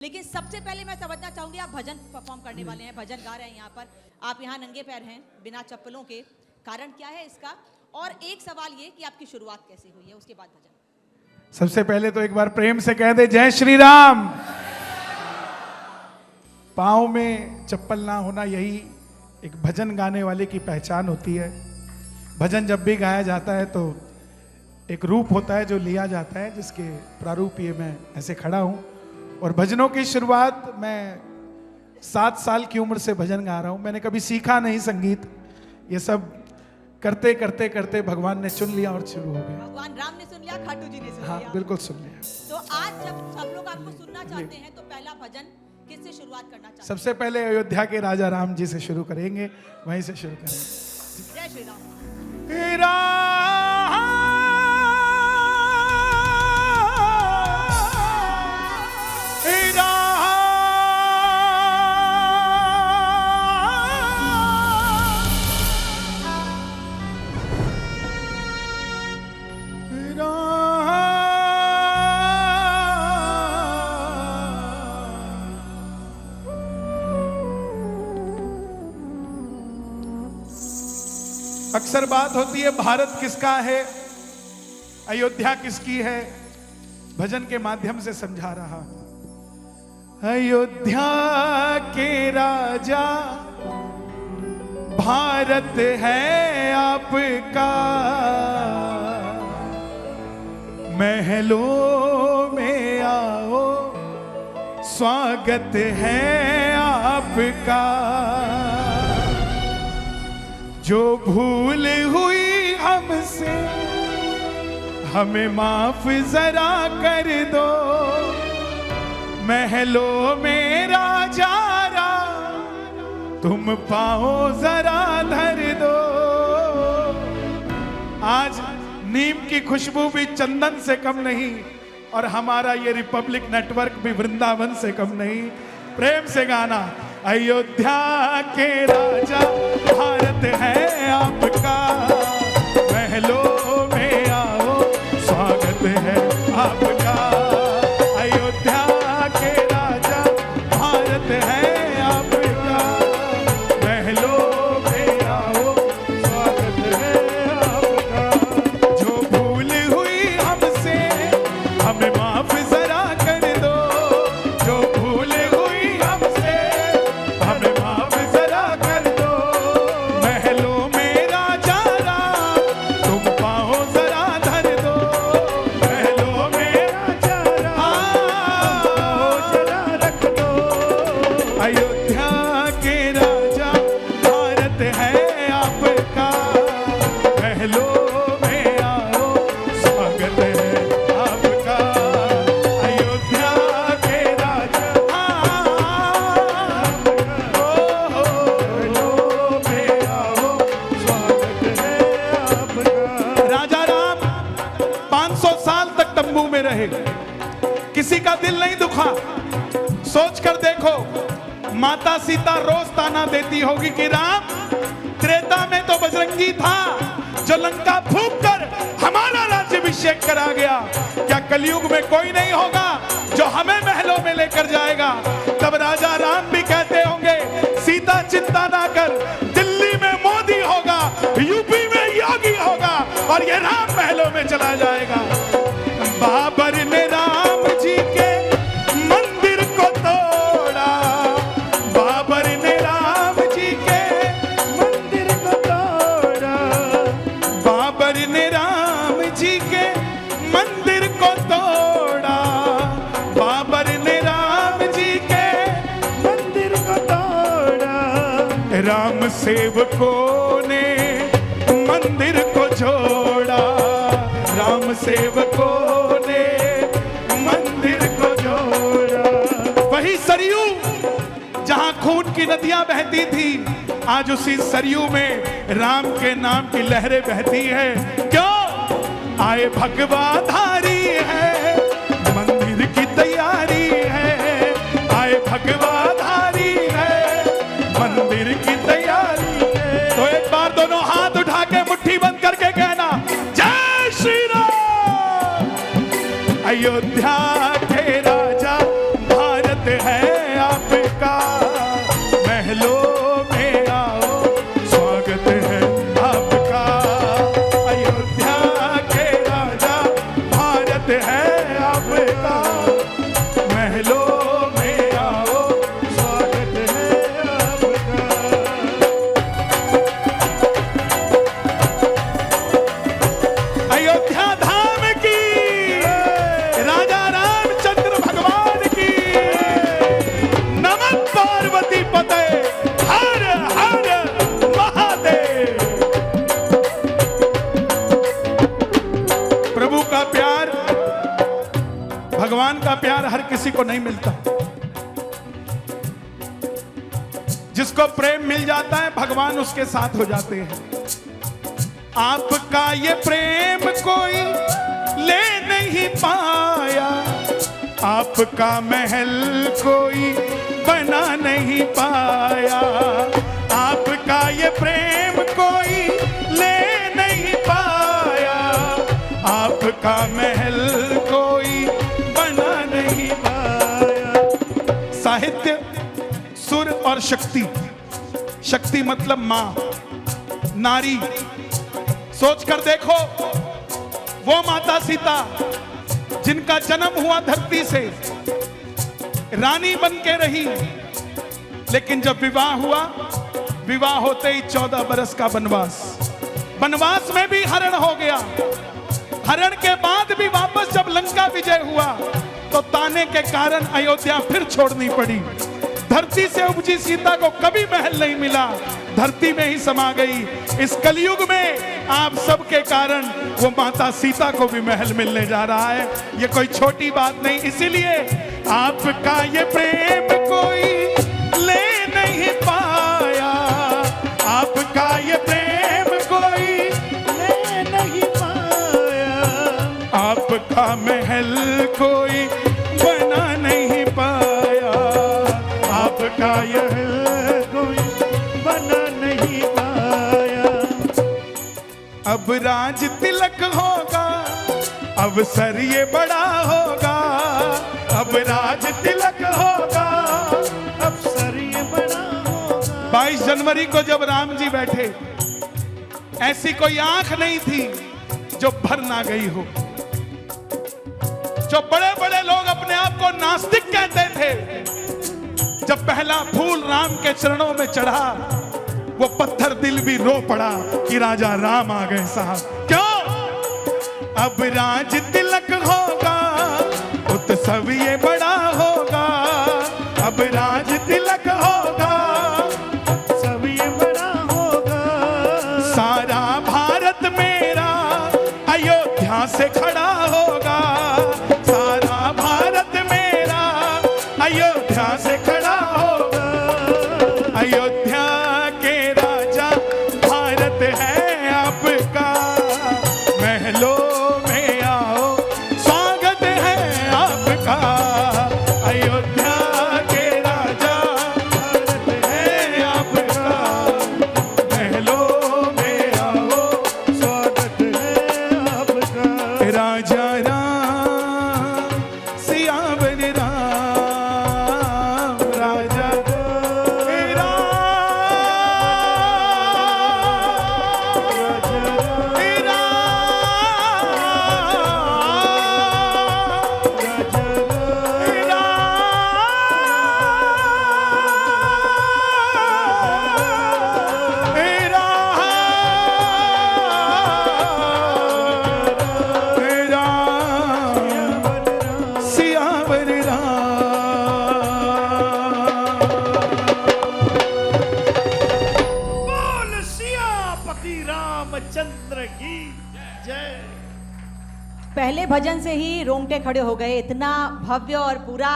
लेकिन सबसे पहले मैं समझना चाहूंगी, आप भजन परफॉर्म करने वाले हैं, भजन गा रहे हैं यहाँ पर, आप यहाँ नंगे पैर हैं बिना चप्पलों के, कारण क्या है इसका? और एक सवाल ये कि आपकी शुरुआत कैसे हुई है, उसके बाद भजन। सबसे पहले तो एक बार प्रेम से कह दे जय श्री राम। पाँव में चप्पल ना होना यही एक भजन गाने वाले की पहचान होती है। भजन जब भी गाया जाता है तो एक रूप होता है जो लिया जाता है, जिसके प्रारूप ये मैं ऐसे खड़ा हूं। और भजनों की शुरुआत मैं 7 साल की उम्र से भजन गा रहा हूं। मैंने कभी सीखा नहीं संगीत, ये सब करते करते करते भगवान ने चुन लिया और शुरू हो गया। भगवान राम ने सुन लिया, खाटू जी ने सुन हाँ लिया। बिल्कुल सुन लिया। तो आज जब सब लोग आपको सुनना चाहते हैं तो पहला भजन किससे शुरुआत करना चाहते हैं? सबसे पहले अयोध्या के राजा राम जी से शुरू करेंगे, वहीं से शुरू करेंगे। जय श्री राम। अक्सर बात होती है भारत किसका है, अयोध्या किसकी है। भजन के माध्यम से समझा रहा हूं। अयोध्या के राजा भारत है आपका, महलों में आओ स्वागत है आपका। जो भूल हुई हमसे हमें माफ जरा कर दो, महलों में राजा तुम पाओ जरा धर दो। आज नीम की खुशबू भी चंदन से कम नहीं, और हमारा ये रिपब्लिक नेटवर्क भी वृंदावन से कम नहीं। प्रेम से गाना, अयोध्या के राजा भारत है आपका, महलों में आओ स्वागत है आपका। अयोध्या के राजा भारत है आपका, महलों में आओ स्वागत है आपका। जो भूल हुई हमसे हमें माफ जरा कर दो, जो भूल हुई हमसे हमें माफ जरा कर दो। महलों में राजा तुम पाओ जरा धर दो, महलों में राजा जरा रख दो। अयोध्या के राजा भारत है आपका, महलों में आओ स्वागत है आपका। अयोध्या के राजा महलों में आओ स्वागत है आपका। राजा राम 500 साल तक तंबू में रहे, किसी का दिल नहीं दुखा। सोच कर देखो, माता सीता रोज ताना देती होगी कि राम, त्रेता में तो बजरंगी था जो लंका फूंक कर हमारा राज्याभिषेक करा गया, क्या कलयुग में कोई नहीं होगा जो हमें महलों में लेकर जाएगा? तब राजा राम भी कहते होंगे, सीता चिंता ना कर, दिल्ली में मोदी होगा, यूपी में योगी होगा, और ये राम महलों में चला जाएगा। बाबर ने राम जी के मंदिर को तोड़ा, बाबर ने राम जी के मंदिर को तोड़ा, बाबर ने राम जी के मंदिर को तोड़ा, बाबर ने राम जी के मंदिर को तोड़ा। राम सेवकों ने मंदिर को जोड़ा, राम सेवकों ने मंदिर को जोड़ा। वही सरयू जहां खून की नदियां बहती थी, आज उसी सरयू में राम के नाम की लहरें बहती है। क्यों? आए भगवाधारी है, मंदिर की तैयारी है। आए भगवाधारी है, मंदिर की तैयारी है। तो एक बार दोनों हाथ उठा के मुट्ठी बंद करके कहना, जय श्री राम। अयोध्या के राजा भारत है आपका, महलों में आओ स्वागत है आपका। अयोध्या के राजा भारत है आपका, महलों में आओ स्वागत है आपका। अयोध्या धाम की, राजा रामचंद्र भगवान की, नमः पार्वती पते, हर हर महादेव। प्रभु का प्यार, भगवान का प्यार हर किसी को नहीं मिलता। जिसको प्रेम मिल जाता है भगवान उसके साथ हो जाते हैं। आपका ये प्रेम कोई ले नहीं पाया, आपका महल कोई बना नहीं पाया। आपका ये प्रेम कोई ले नहीं पाया, आपका महल कोई बना नहीं पाया। साहित्य, सुर और शक्ति। शक्ति मतलब मां, नारी। सोच कर देखो, वो माता सीता जिनका जन्म हुआ धरती से, रानी बन के रही, लेकिन जब विवाह हुआ, विवाह होते ही 14 बरस का वनवास। वनवास में भी हरण हो गया। हरण के बाद भी वापस जब लंका विजय हुआ तो ताने के कारण अयोध्या फिर छोड़नी पड़ी। धरती से उपजी सीता को कभी महल नहीं मिला, धरती में ही समा गई। इस कलयुग में आप सबके कारण वो माता सीता को भी महल मिलने जा रहा है। ये कोई छोटी बात नहीं। इसीलिए आपका ये प्रेम कोई ले नहीं पाया, आपका ये प्रेम कोई ले नहीं पाया, आपका महल कोई बना नहीं पाया, आपका यह कोई बना नहीं पाया। अब राज तिलक होगा, अवसर ये बड़ा होगा। अब राज तिलक होगा, अवसर ये बड़ा होगा। 22 जनवरी को जब राम जी बैठे, ऐसी कोई आंख नहीं थी जो भर ना गई हो। जो बड़े बड़े लोग अपने आप को नास्तिक कहते थे, जब पहला फूल राम के चरणों में चढ़ा, वो पत्थर दिल भी रो पड़ा कि राजा राम आ गए साहब। क्यों? अब राज तिलक होगा, उत्सव ये बड़ा होगा। अब राज तिलक होगा, उत्सव ये बड़ा होगा। सारा भारत मेरा अयोध्या से खड़ा होगा, सारा भारत मेरा अयोध्या से खड़ा होगा। अयोध्या के राजा भारत है आपका, महलों में आओ स्वागत है आपका। अयोध्या के राजा भारत है आपका, महलों में आओ स्वागत है आपका। राजा राम सियावर राम, राजा सियावर बोल सियापति रामचंद्र की जय। पहले भजन से ही रोंगटे खड़े हो गए। इतना भव्य और पूरा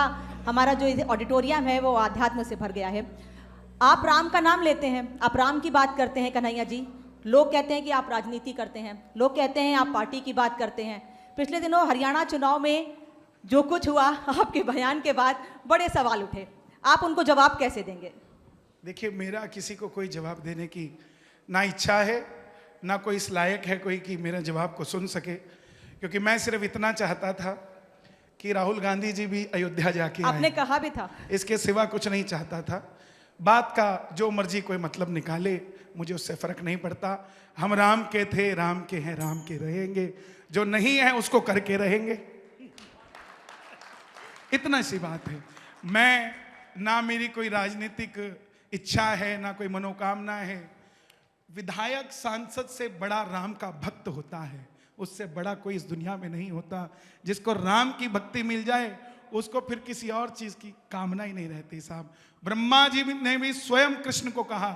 हमारा जो ऑडिटोरियम है वो आध्यात्म से भर गया है। आप राम का नाम लेते हैं, आप राम की बात करते हैं कन्हैया जी। लोग कहते हैं कि आप राजनीति करते हैं, लोग कहते हैं आप पार्टी की बात करते हैं। पिछले दिनों हरियाणा चुनाव में जो कुछ हुआ, आपके बयान के बाद बड़े सवाल उठे। आप उनको जवाब कैसे देंगे? देखिए, मेरा किसी को कोई जवाब देने की ना इच्छा है, ना कोई इस लायक है कोई कि मेरा जवाब को सुन सके। क्योंकि मैं सिर्फ इतना चाहता था कि राहुल गांधी जी भी अयोध्या जाके आपने आए। कहा भी था। इसके सिवा कुछ नहीं चाहता था। बात का जो मर्जी कोई मतलब निकाले, मुझे उससे फर्क नहीं पड़ता। हम राम के थे, राम के हैं, राम के रहेंगे। जो नहीं है उसको करके रहेंगे। इतना सी बात है। मैं ना मेरी कोई राजनीतिक इच्छा है, ना कोई मनोकामना है। विधायक सांसद से बड़ा राम का भक्त होता है। उससे बड़ा कोई इस दुनिया में नहीं होता। जिसको राम की भक्ति मिल जाए उसको फिर किसी और चीज की कामना ही नहीं रहती साहब। ब्रह्मा जी ने भी स्वयं कृष्ण को कहा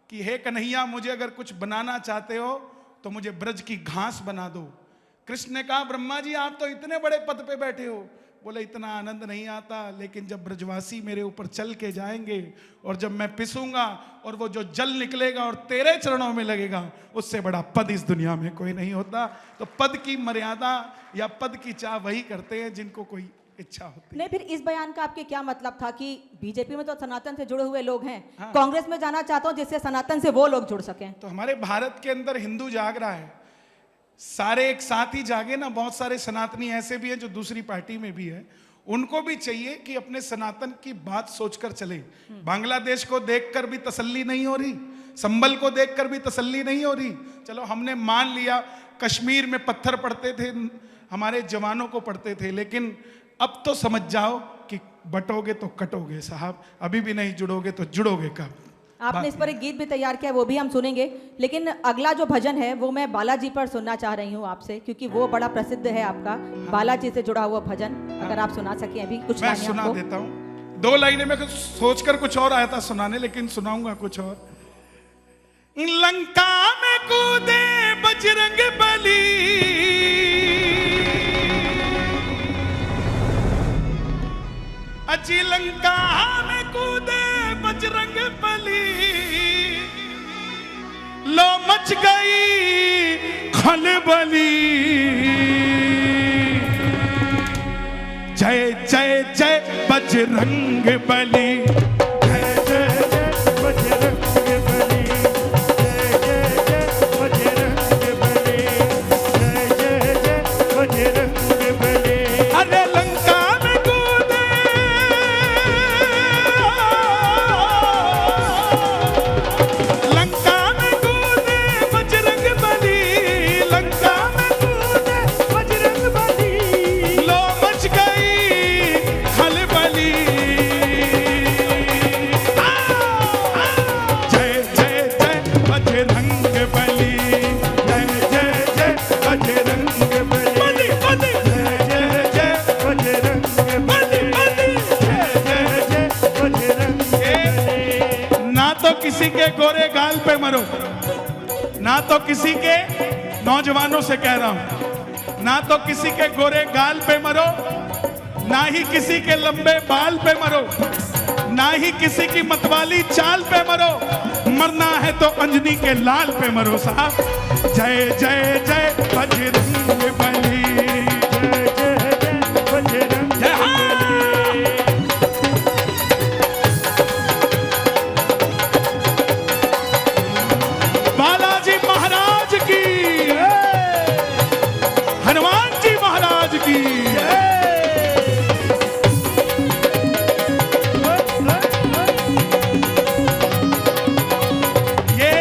कि हे कन्हैया, मुझे अगर कुछ बनाना चाहते हो तो मुझे ब्रज की घास बना दो। कृष्ण ने कहा ब्रह्मा जी आप तो इतने बड़े पद पे बैठे हो। बोले इतना आनंद नहीं आता, लेकिन जब ब्रजवासी मेरे ऊपर चल के जाएंगे और जब मैं पिसूंगा और वो जो जल निकलेगा और तेरे चरणों में लगेगा, उससे बड़ा पद इस दुनिया में कोई नहीं होता। तो पद की मर्यादा या पद की चाह वही करते हैं जिनको कोई इच्छा होती है। नहीं, फिर इस बयान का आपके क्या मतलब था कि बीजेपी में तो सनातन से जुड़े हुए लोग हैं, हाँ। कांग्रेस में जाना चाहता हूं जिससे सनातन से वो लोग जुड़ सकें। तो हमारे भारत के अंदर हिंदू जाग रहा है, सारे एक साथ ही जागे ना। बहुत सारे सनातनी ऐसे भी हैं जो दूसरी पार्टी में भी है। उनको भी चाहिए कि अपने सनातन की बात सोचकर चले। बांग्लादेश को देखकर भी तसल्ली नहीं हो रही, संबल को देखकर भी तसल्ली नहीं हो रही। चलो हमने मान लिया कश्मीर में पत्थर पड़ते थे, हमारे जवानों को पड़ते थे, लेकिन अब तो समझ जाओ कि बटोगे तो कटोगे साहब। अभी भी नहीं जुड़ोगे तो जुड़ोगे कब। आपने इस पर एक गीत भी तैयार किया, वो भी हम सुनेंगे। लेकिन अगला जो भजन है वो मैं बालाजी पर सुनना चाह रही हूँ आपसे, क्योंकि वो बड़ा प्रसिद्ध है आपका बालाजी से जुड़ा हुआ भजन। अगर आप सुना सके अभी कुछ मैं लाइनें सुना हमको। देता हूँ। 2 लाइनें में सोचकर कुछ और आया था सुनाने, लेकिन सुनाऊंगा कुछ और। लंका में कूदे बजरंग बली, अजी लंका में कूदे बजरंग बली, लो मच गई खलबली। जय जय जय बजरंग बली, जय जय जय बजरंग बली, जय जय जय बजरंग बली, जय जय जय बजरंग बली। अरे लंका में कूदे, लंका में कूदे बजरंग बली, लंका में कूदे बजरंग बली, लो मच गई खलबली। जय जय जय बजरंग बली, जय जय जय बजरंग बली, बली बली, जय जय जय बजरंग बली बली, बली। जय जय जय बजरंग बली। ना तो किसी के गोरे गाल पे मरो, ना तो किसी के, नौजवानों से कह रहा हूं, ना तो किसी के गोरे गाल पे मरो, ना ही किसी के लंबे बाल पे मरो, ना ही किसी की मतवाली चाल पे मरो। मरना है तो अंजनी के लाल पे मरो साहब। जय जय जय बजरंग बली, जय जय जय बजरंग जय हाँ। बालाजी महाराज की, हनुमान जी महाराज की। ये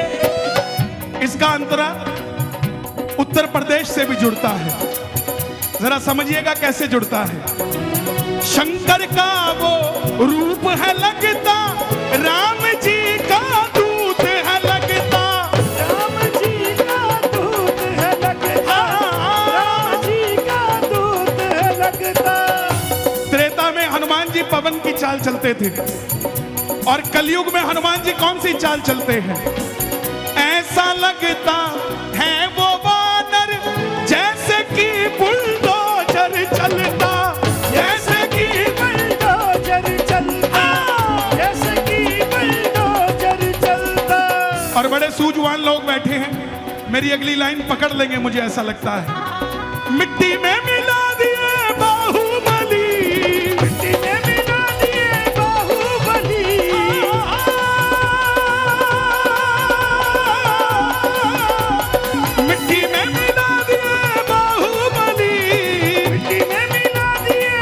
इसका अंतरा उत्तर प्रदेश से भी जुड़ता है। जरा समझिएगा कैसे जुड़ता है। शंकर का वो रूप है लगता, राम जी का दूत है लगता। राम जी का दूत है लगता, राम जी का दूत है लगता। त्रेता में हनुमान जी पवन की चाल चलते थे, और कलयुग में हनुमान जी कौन सी चाल चलते हैं? ऐसा लगता है वो वानर जैसे कि बुलडोजर चलता, जैसे कि बुलडोजर चलता, जैसे कि बुलडोजर चलता। और बड़े सूझवान लोग बैठे हैं, मेरी अगली लाइन पकड़ लेंगे मुझे ऐसा लगता है। मिट्टी में मिला दिए बाहुबली, मिट्टी में मिला दिए बाहुबली, मिट्टी में मिला दिए बाहुबली, मिट्टी में मिला दिए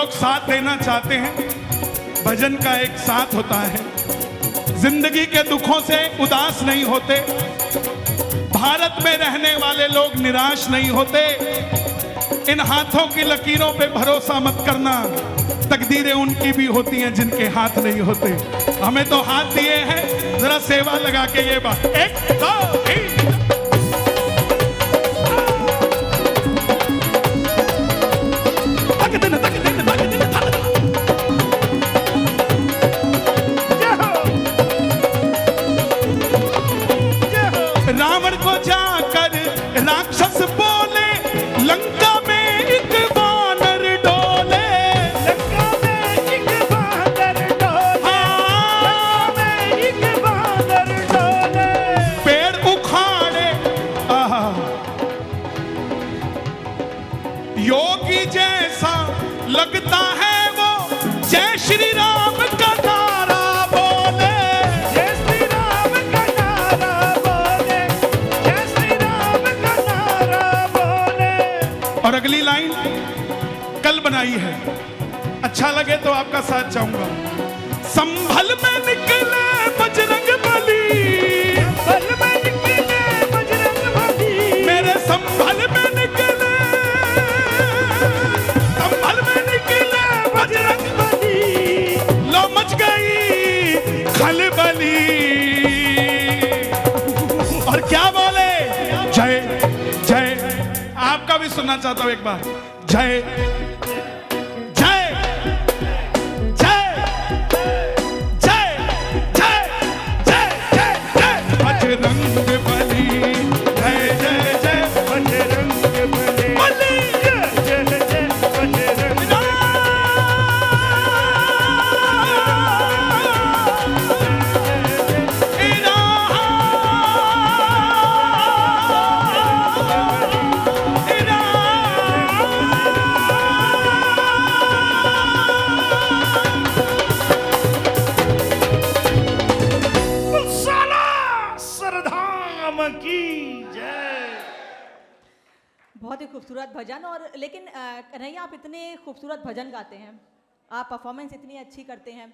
लोग साथ देना चाहते हैं, भजन का एक साथ होता है। जिंदगी के दुखों से उदास नहीं होते, भारत में रहने वाले लोग निराश नहीं होते। इन हाथों की लकीरों पे भरोसा मत करना, तकदीरें उनकी भी होती हैं जिनके हाथ नहीं होते। हमें तो हाथ दिए हैं, जरा सेवा लगा के ये बात। एक दो तीन। रावण को जाकर राक्षस बोले, लंका में एक वानर डोले। लंका में एक वानर डोले, लंका में एक वानर डोले। पेड़ उखाड़े आहा, योगी जैसा लगता है वो, जय श्री राम का नारा बोले। जय श्री राम का नारा बोले, जय श्री राम का नारा बोले। और अगली लाइन कल बनाई है, अच्छा लगे तो आपका साथ चाहूंगा। संभल में निकले बजरंग बली, संभल में निकले बजरंग बली, मेरे संभल में निकले, संभल में निकले बजरंग बली। लो मच गई खलबली। और क्या बोले? जय जय। आपका भी सुनना चाहता हूं एक बार। जय जय जय जय जय जय जय जय बजरंग बली। जय जय जय बजरंग बली, बली। जय जय जय बजरंग सरधाम की जय। बहुत ही खूबसूरत भजन। और लेकिन कन्हैया, आप इतने खूबसूरत भजन गाते हैं, आप परफॉर्मेंस इतनी अच्छी करते हैं,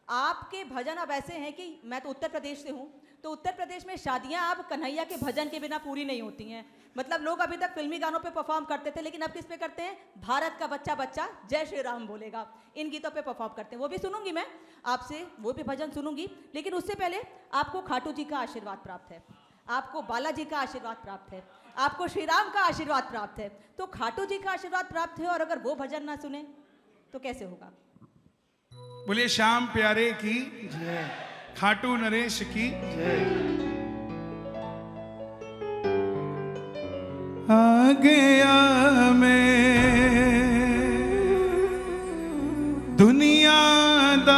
आपके भजन अब ऐसे हैं कि मैं तो उत्तर प्रदेश से हूँ, तो उत्तर प्रदेश में शादियाँ अब कन्हैया के भजन के बिना पूरी नहीं होती हैं। मतलब लोग अभी तक फिल्मी गानों पे परफॉर्म करते थे, लेकिन अब किस पे करते हैं? भारत का बच्चा बच्चा जय श्री राम बोलेगा, इन गीतों पे परफॉर्म करते हैं। वो भी सुनूंगी मैं आपसे, वो भी भजन सुनूंगी, लेकिन उससे पहले आपको खाटू जी का आशीर्वाद प्राप्त है, आपको बालाजी का आशीर्वाद प्राप्त है, आपको श्री राम का आशीर्वाद प्राप्त है। तो खाटू जी का आशीर्वाद प्राप्त है और अगर वो भजन ना सुने तो कैसे होगा? बोलिए श्याम प्यारे की जय खाटू नरेश की। जय। आ गया मैं दुनियादारी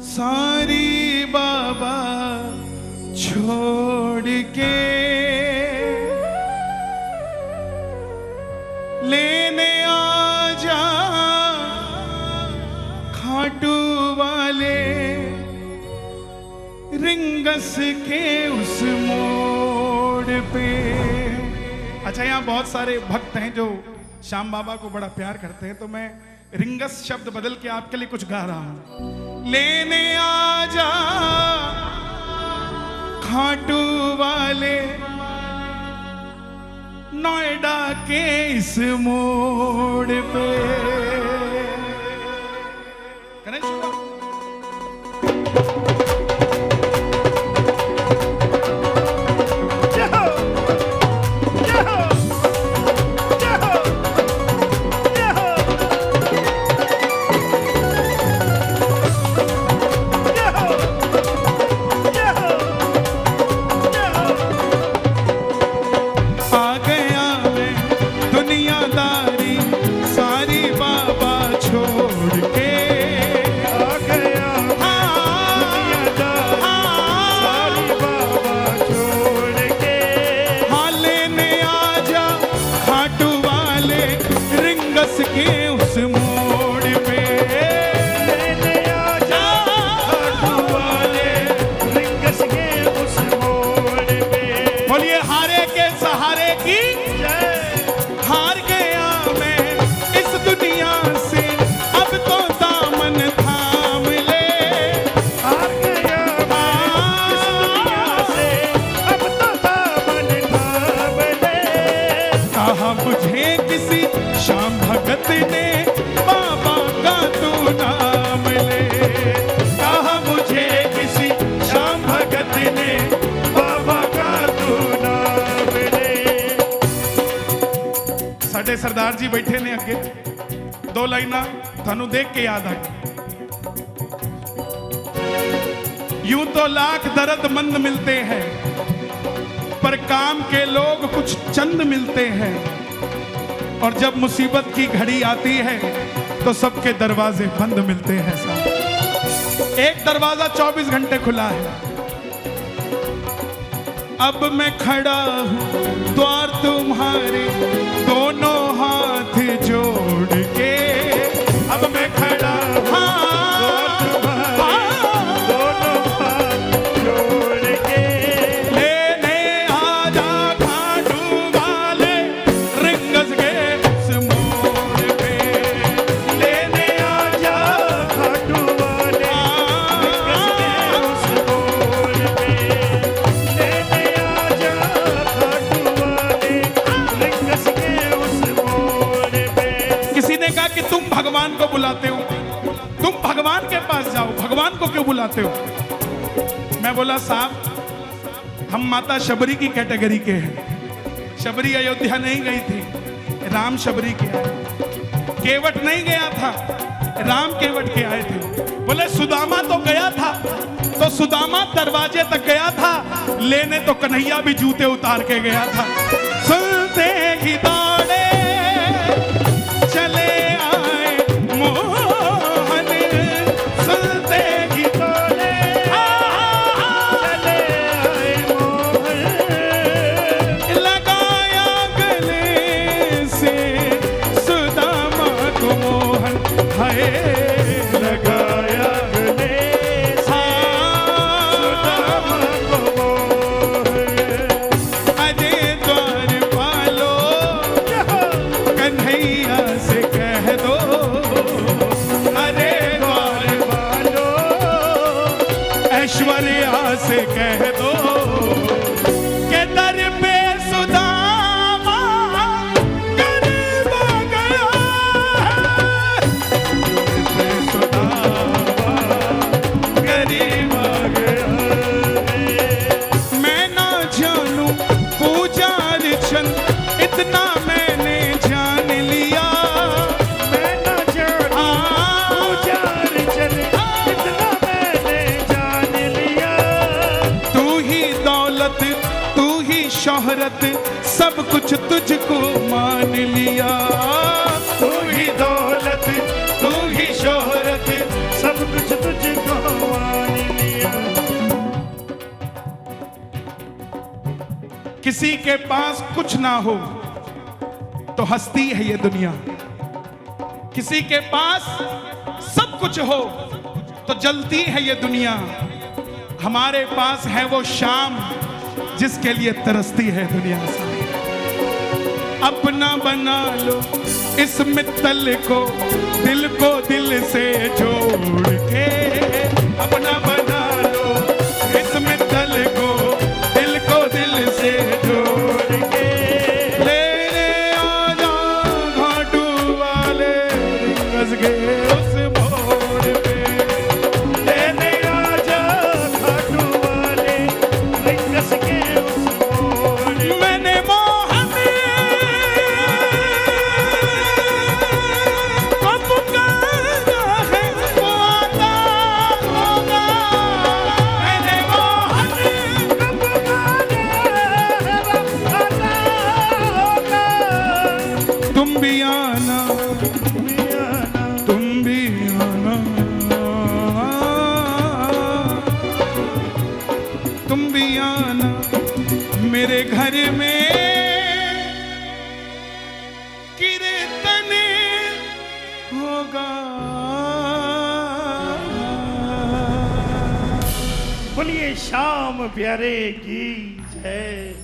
सारी बाबा छोड़ के, लेने आ जा खाटू वाले रिंगस के उस मोड़ पे। अच्छा, यहाँ बहुत सारे भक्त हैं जो श्याम बाबा को बड़ा प्यार करते हैं, तो मैं रिंगस शब्द बदल के आपके लिए कुछ गा रहा हूं। लेने आ जा खाटू वाले नोएडा के इस मोड़ पे। गणेश जय हो, जय हो, जय हो, जय हो, जय हो, जय हो, जय हो। आ गया मैं दुनियादारी सारी बाबा छोड़ के। आ गया दुनियादारी सारी बाबा छोड़ के। हाँ, लेने आ जा खाटू वाले रिंगस के उस मोड़ पे। लेने आ जा खाटू वाले रिंगस के उस मोड़ पे। बोलिए हारे के सहारे की जय। हार गया मैं किसी श्याम भगत ने बाबा का तू नाम ले। कहा मुझे किसी श्याम भगत ने बाबा का तू नाम ले। साडे सरदार जी बैठे ने अगे, दो लाइना थानू देख के याद आई। यूं तो लाख दर्दमंद मिलते हैं, पर काम के लोग कुछ चंद मिलते हैं। और जब मुसीबत की घड़ी आती है तो सबके दरवाजे बंद मिलते हैं साहब। एक दरवाजा 24 घंटे खुला है। अब मैं खड़ा हूं द्वार तुम्हारे, दोनों हाथ जोड़ के। अब मैं खड़ा हूं भगवान को बुलाते हो, तुम भगवान के पास जाओ, भगवान को क्यों बुलाते हो? मैं बोला साहब हम माता शबरी की कैटेगरी के हैं। शबरी अयोध्या नहीं गई थी, राम शबरी के आए। केवट नहीं गया था, राम केवट के आए थे। बोले सुदामा तो गया था, तो सुदामा दरवाजे तक गया था, लेने तो कन्हैया भी जूते उतार के गया था। सुनते ही दौड़े चले मोहन, सुनते ही दौड़े चले आए मोहन। लगाया गले से सुदामा को मोहन, हाय लगाया गले से सुदामा को मोहन। अरे द्वार पालो कन्हैया से कह दो, ऐश्वर्या से कह दो के दर पे सुदामा गरीब आ गया है। सुदामा गरीब आ गया। मैं ना जानू पूजा अर्चन, इतना मैंने जान लिया। मैं ना जानू पूजा अर्चन, इतना मैंने जान लिया। तू ही दौलत, तू ही शोहरत, सब कुछ तुझको मान लिया। तू ही दौलत, तू ही शोहरत, सब कुछ तुझको मान लिया। किसी के पास कुछ ना हो तो हंसती है ये दुनिया, किसी के पास सब कुछ हो तो जलती है ये दुनिया। हमारे पास है वो शाम जिसके लिए तरसती है दुनिया। अपना बना लो इस मित्तल को, दिल को दिल से जोड़ के। अपना बना लो इस मित्तल को, दिल को दिल से जोड़ के। लेने आजा घाटू वाले रंगस गए उस मोड़ पे। लेने आजा घाटू वाले रंगस के उस मोड़ पे। मैंने मोहन को पुकारा है, वो आता होगा। मैंने मोहन कब पुकारा है, वो आता होगा। तुम भी आना, मियाना तुम भी आना, तुम भी आना मेरे घर में। कीर्तन होगा। बोलिए श्याम प्यारे की जय।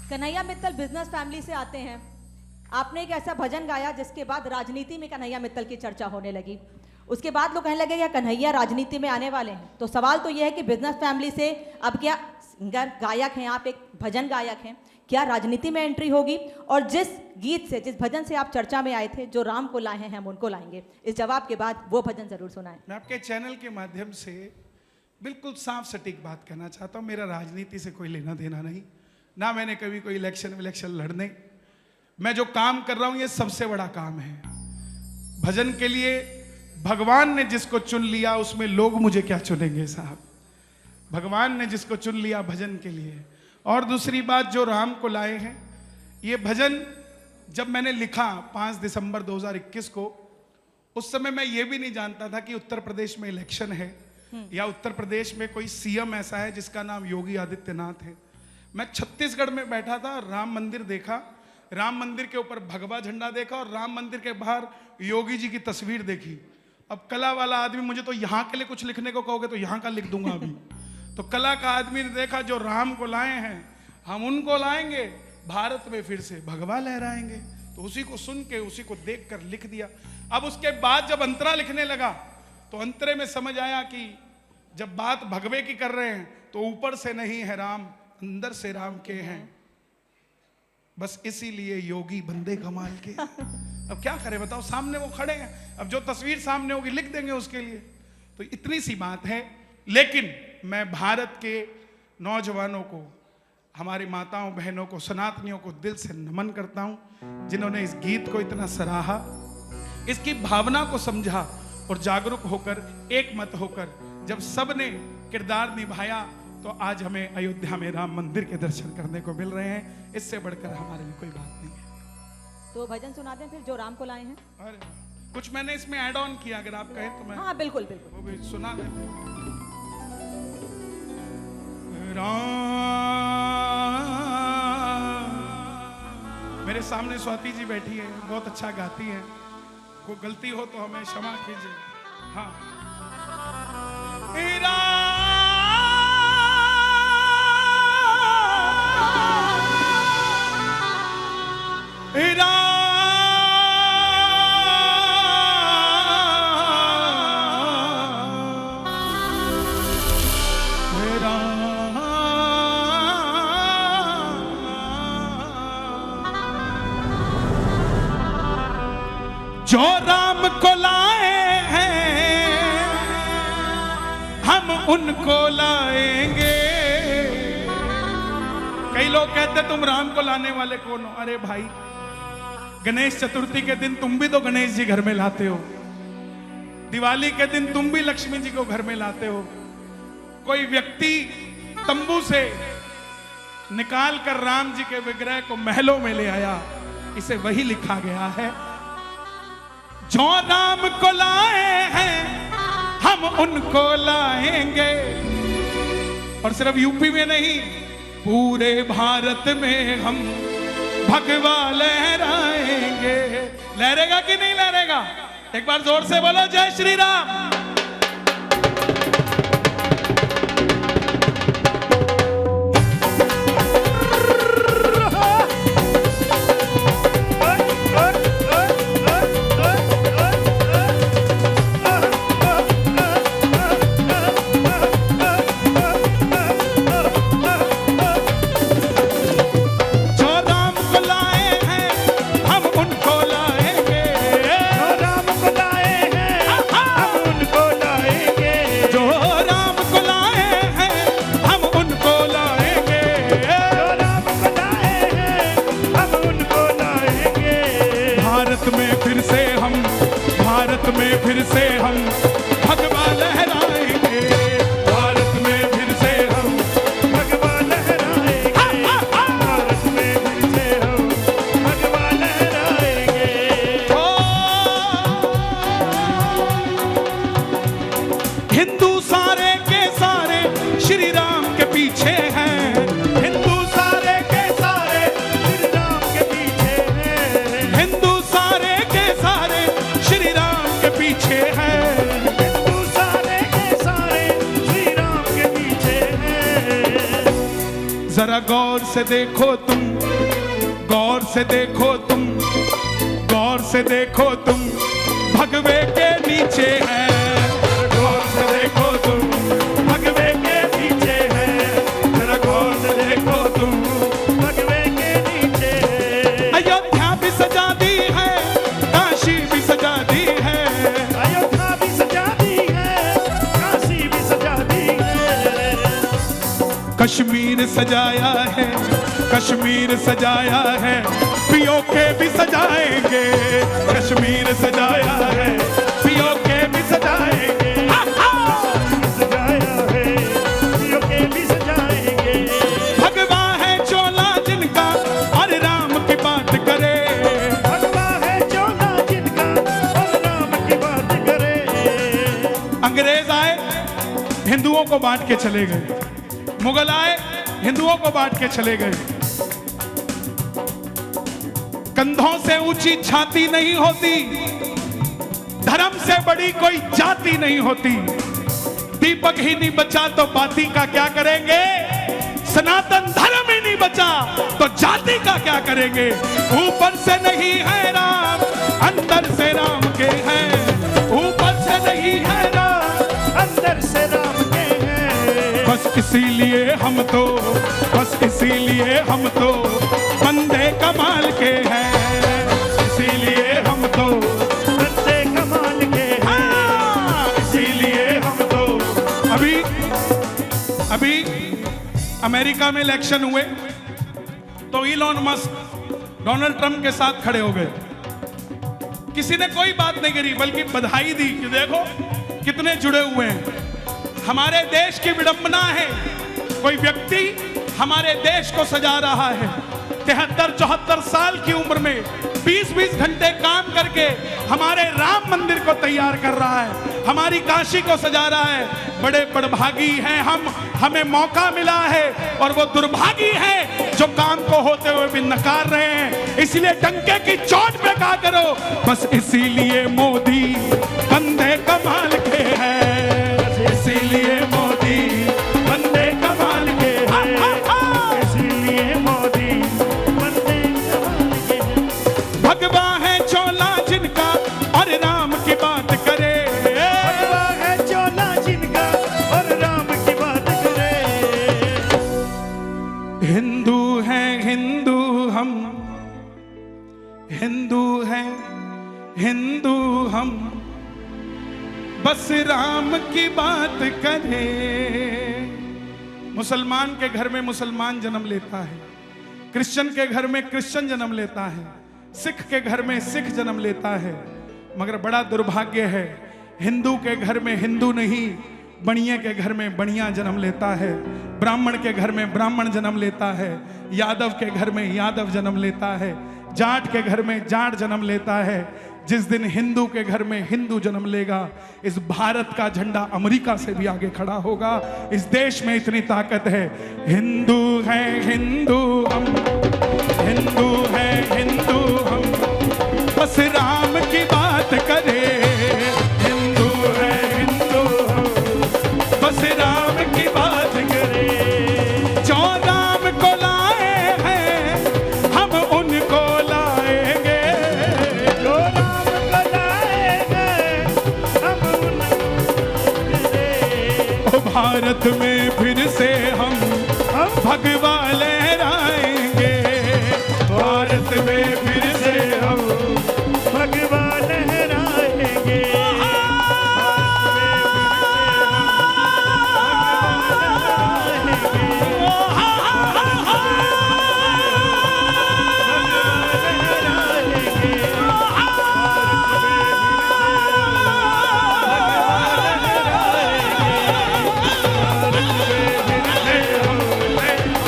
कन्हैया मित्तल बिजनेस फैमिली से आते हैं। आपने एक ऐसा भजन गाया जिसके बाद राजनीति में कन्हैया मित्तल की चर्चा होने लगी उसके बाद लोग कहने लगे कि कन्हैया राजनीति में आने वाले हैं। तो सवाल तो यह है कि बिजनेस फैमिली से अब क्या सिंगर गायक हैं, आप एक भजन गायक हैं, क्या राजनीति में एंट्री होगी? और जिस गीत से, जिस भजन से आप चर्चा में आए थे, जो राम को लाए हैं हम उनको लाएंगे, इस जवाब के बाद वो भजन जरूर सुनाएं। मैं आपके चैनल के माध्यम से बिल्कुल साफ सटीक बात कहना चाहता हूँ, मेरा राजनीति से कोई लेना देना नहीं, ना मैंने कभी कोई इलेक्शन लड़ने। मैं जो काम कर रहा हूँ ये सबसे बड़ा काम है। भजन के लिए भगवान ने जिसको चुन लिया उसमें लोग मुझे क्या चुनेंगे साहब। भगवान ने जिसको चुन लिया भजन के लिए। और दूसरी बात, जो राम को लाए हैं, ये भजन जब मैंने लिखा 5 दिसंबर 2021 को, उस समय मैं ये भी नहीं जानता था कि उत्तर प्रदेश में इलेक्शन है या उत्तर प्रदेश में कोई सीएम ऐसा है जिसका नाम योगी आदित्यनाथ है। मैं छत्तीसगढ़ में बैठा था, राम मंदिर देखा, राम मंदिर के ऊपर भगवा झंडा देखा और राम मंदिर के बाहर योगी जी की तस्वीर देखी। अब कला वाला आदमी, मुझे तो यहाँ के लिए कुछ लिखने को कहोगे तो यहाँ का लिख दूंगा अभी। तो कला का आदमी ने देखा जो राम को लाए हैं हम उनको लाएंगे, भारत में फिर से भगवा लहराएंगे। तो उसी को सुन के, उसी को देख कर लिख दिया। अब उसके बाद जब अंतरा लिखने लगा तो अंतरे में समझ आया कि जब बात भगवे की कर रहे हैं तो ऊपर से नहीं है राम, अंदर से राम के हैं। बस इसीलिए योगी बंदे कमाल के। अब क्या करें बताओ, सामने वो खड़े हैं, अब जो तस्वीर सामने होगी लिख देंगे उसके लिए। तो इतनी सी बात है। लेकिन मैं भारत के नौजवानों को, हमारी माताओं बहनों को, सनातनियों को दिल से नमन करता हूं, जिन्होंने इस गीत को इतना सराहा, इसकी भावना को समझा और जागरूक होकर, एक मत होकर जब सबने किरदार निभाया तो आज हमें अयोध्या में राम मंदिर के दर्शन करने को मिल रहे हैं। इससे बढ़कर हमारे लिए कोई बात नहीं है। तो भजन सुना दें फिर, जो राम को लाए हैं। अरे कुछ मैंने इसमें ऐड ऑन किया, अगर आप कहें तो मैं हाँ बिल्कुल बिल्कुल वो भी सुना दें। राम, मेरे सामने स्वाति जी बैठी है, बहुत अच्छा गाती है, कोई गलती हो तो हमें क्षमा कीजिए। हाँ, जो राम को लाए हैं हम उनको लाएंगे। कई लोग कहते तुम राम को लाने वाले कौन हो? अरे भाई, गणेश चतुर्थी के दिन तुम भी तो गणेश जी घर में लाते हो, दिवाली के दिन तुम भी लक्ष्मी जी को घर में लाते हो। कोई व्यक्ति तंबू से निकाल कर राम जी के विग्रह को महलों में ले आया, इसे वही लिखा गया है। जो राम को लाए हैं हम उनको लाएंगे। और सिर्फ यूपी में नहीं, पूरे भारत में हम भगवा लहराएंगे। लहरेगा कि नहीं लहरेगा? एक बार जोर से बोलो जय श्री राम। फिर से हम भगवा लहराएंगे, भारत में फिर से हम भगवा लहराएंगे, भारत में फिर से हम भगवा लहराएंगे। हिंदू सारे के सारे श्री राम के पीछे हैं, हिंदू सारे के सारे श्री राम के पीछे हैं, हिंदू सारे के सारे श्री राम पीछे है, हिंदू सारे के सारे श्री राम के पीछे है। जरा गौर से देखो तुम, गौर से देखो तुम, गौर से देखो तुम, भगवे के नीचे पीछे है, गौर से देखो तुम भगवे के नीचे है, जरा गौर से देखो तुम भगवे के नीचे है। अयोध्या भी सजा दी है, काशी भी सजा दी है, अयोध्या भी सजा दी है, काशी भी सजा दी है। कश्मीर सजाया है, कश्मीर सजाया है, पीओके भी सजाएंगे, कश्मीर सजाया है, पीओके भी सजाएंगे। सजाया है, पीओके भी सजाएंगे। भगवा है चोला जिनका और राम की बात करे, भगवा है चोला जिनका और राम की बात करे। अंग्रेज आए हिंदुओं को बांट के चले गए, मुगल आए हिंदुओं को बांट के चले गए। कंधों से ऊंची छाती नहीं होती, धर्म से बड़ी कोई जाति नहीं होती। दीपक ही नहीं बचा तो बाती का क्या करेंगे, सनातन धर्म ही नहीं बचा तो जाति का क्या करेंगे। ऊपर से नहीं है राम, अंदर से राम के हैं, ऊपर से नहीं है राम, अंदर से राम के हैं। बस इसीलिए हम तो, बस इसीलिए हम तो बंदे कमाल के हैं, इसीलिए हम तो बंदे कमाल के हैं। इसीलिए हम तो। अभी अमेरिका में इलेक्शन हुए तो इलॉन मस्क डोनाल्ड ट्रंप के साथ खड़े हो गए। किसी ने कोई बात नहीं करी, बल्कि बधाई दी कि देखो कितने जुड़े हुए हैं। हमारे देश की विडंबना है, कोई व्यक्ति हमारे देश को सजा रहा है। 73-74 साल की उम्र में 20-20 घंटे काम करके हमारे राम मंदिर को तैयार कर रहा है, हमारी काशी को सजा रहा है। बड़े बड़भागी हैं हम, हमें मौका मिला है, और वो दुर्भागी हैं जो काम को होते हुए भी नकार रहे हैं। इसलिए डंके की चोट पे कहा करो, बस इसीलिए मोदी बंदे कमाल के हैं, इसीलिए मोदी बंदे कमाल के हैं, इसीलिए मोदी बंदे कमाल के हैं। भगवा है चोला जिनका और राम की बात करे, भगवा है चोला जिनका और राम की बात करे। हिंदू हैं हिंदू हम, हिंदू हैं हिंदू हम, बस राम की बात करें। मुसलमान के घर में मुसलमान जन्म लेता है, क्रिश्चियन के घर में क्रिश्चियन जन्म लेता है, सिख के घर में सिख जन्म लेता है। मगर बड़ा दुर्भाग्य है, हिंदू के घर में हिंदू नहीं, बनिए के घर में बनिया जन्म लेता है, ब्राह्मण के घर में ब्राह्मण जन्म लेता है, यादव के घर में यादव जन्म लेता है, जाट के घर में जाट जन्म लेता है। जिस दिन हिंदू के घर में हिंदू जन्म लेगा, इस भारत का झंडा अमेरिका से भी आगे खड़ा होगा। इस देश में इतनी ताकत है। हिंदू है हिंदू हम, हिंदू है हिंदू हम, बस राम की बात करें। हिंदू है हिंदू हम, बस राम की बात करें। जो राम को लाए हैं हम उनको लाएंगे, जो राम को लाएंगे हम उनको। भारत में फिर से हम भगवा लहराएंगे, भारत में फिर से हम भगवा लहराएंगे।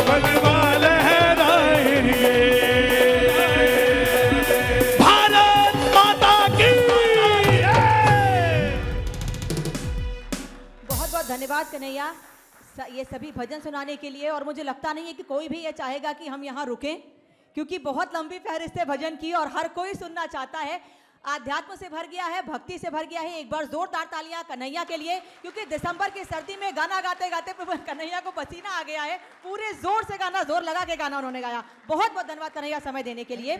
भगवा लहराएंगे। भारत माता की। बहुत बहुत धन्यवाद कन्हैया ये सभी भजन सुनाने के लिए। और मुझे लगता नहीं है कि कोई भी ये चाहेगा कि हम यहाँ रुकें, क्योंकि बहुत लंबी फहरिस्त है भजन की और हर कोई सुनना चाहता है। आध्यात्म से भर गया है, भक्ति से भर गया है। एक बार जोरदार तालियां कन्हैया के लिए, क्योंकि दिसंबर की सर्दी में गाना गाते गाते कन्हैया को पसीना आ गया है। पूरे जोर से गाना, जोर लगा के गाना उन्होंने गाया। बहुत बहुत धन्यवाद कन्हैया समय देने के लिए।